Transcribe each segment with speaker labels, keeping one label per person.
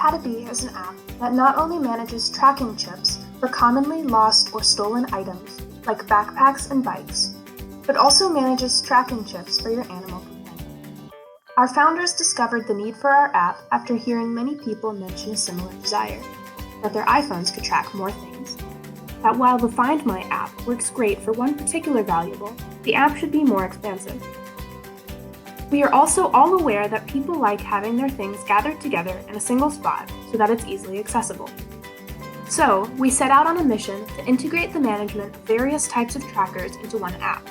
Speaker 1: Tatabie is an app that not only manages tracking chips for commonly lost or stolen items like backpacks and bikes, but also manages tracking chips for your animal companion. Our founders discovered the need for our app after hearing many people mention a similar desire, that their iPhones could track more things. That while the Find My app works great for one particular valuable, the app should be more expansive. We are also all aware that people like having their things gathered together in a single spot so that it's easily accessible. So, we set out on a mission to integrate the management of various types of trackers into one app.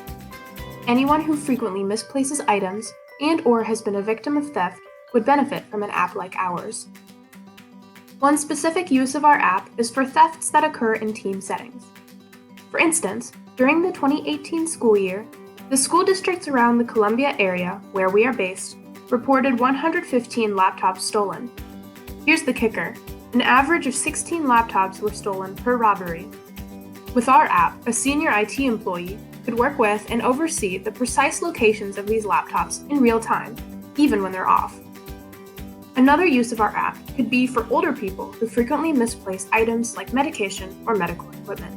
Speaker 1: Anyone who frequently misplaces items and/or has been a victim of theft would benefit from an app like ours. One specific use of our app is for thefts that occur in team settings. For instance, during the 2018 school year, the school districts around the Columbia area, where we are based, reported 115 laptops stolen. Here's the kicker: an average of 16 laptops were stolen per robbery. With our app, a senior IT employee could work with and oversee the precise locations of these laptops in real time, even when they're off. Another use of our app could be for older people who frequently misplace items like medication or medical equipment.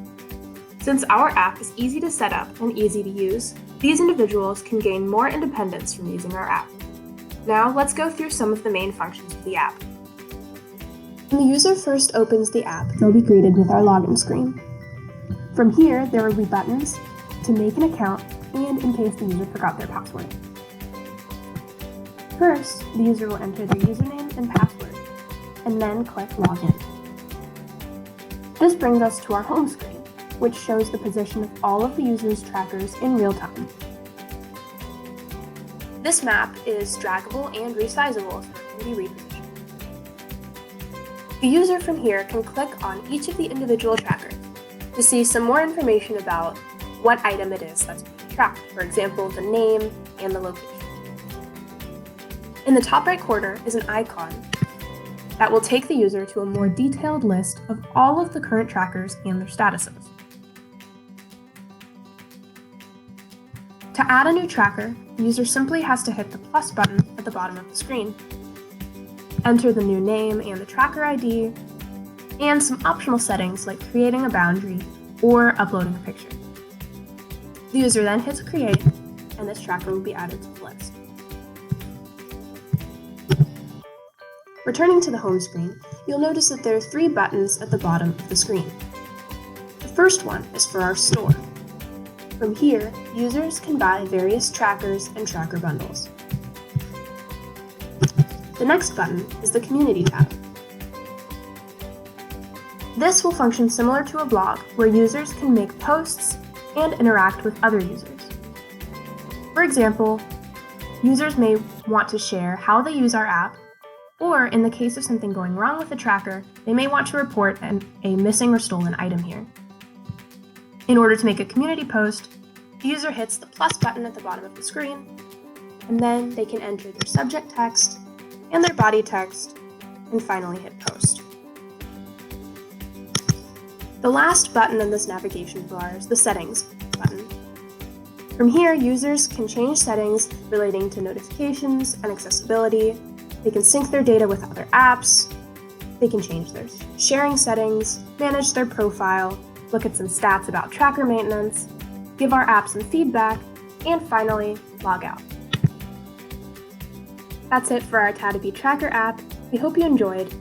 Speaker 1: Since our app is easy to set up and easy to use, these individuals can gain more independence from using our app. Now, let's go through some of the main functions of the app. When the user first opens the app, they'll be greeted with our login screen. From here, there will be buttons to make an account and in case the user forgot their password. First, the user will enter their username and password, and then click Login. This brings us to our home screen, which shows the position of all of the user's trackers in real time. This map is draggable and resizable so it can be repositioned. The user from here can click on each of the individual trackers to see some more information about what item it is that's being tracked, for example, the name and the location. In the top right corner is an icon that will take the user to a more detailed list of all of the current trackers and their statuses. To add a new tracker, the user simply has to hit the plus button at the bottom of the screen, enter the new name and the tracker ID, and some optional settings like creating a boundary or uploading a picture. The user then hits Create, and this tracker will be added to the list. Returning to the home screen, you'll notice that there are 3 buttons at the bottom of the screen. The first one is for our store. From here, users can buy various trackers and tracker bundles. The next button is the Community tab. This will function similar to a blog where users can make posts and interact with other users. For example, users may want to share how they use our app, or in the case of something going wrong with the tracker, they may want to report a missing or stolen item here. In order to make a community post, the user hits the plus button at the bottom of the screen, and then they can enter their subject text and their body text, and finally hit post. The last button in this navigation bar is the Settings button. From here, users can change settings relating to notifications and accessibility. They can sync their data with other apps. They can change their sharing settings, manage their profile, look at some stats about tracker maintenance, give our app some feedback, and finally, log out. That's it for our Tatabie Tracker app. We hope you enjoyed,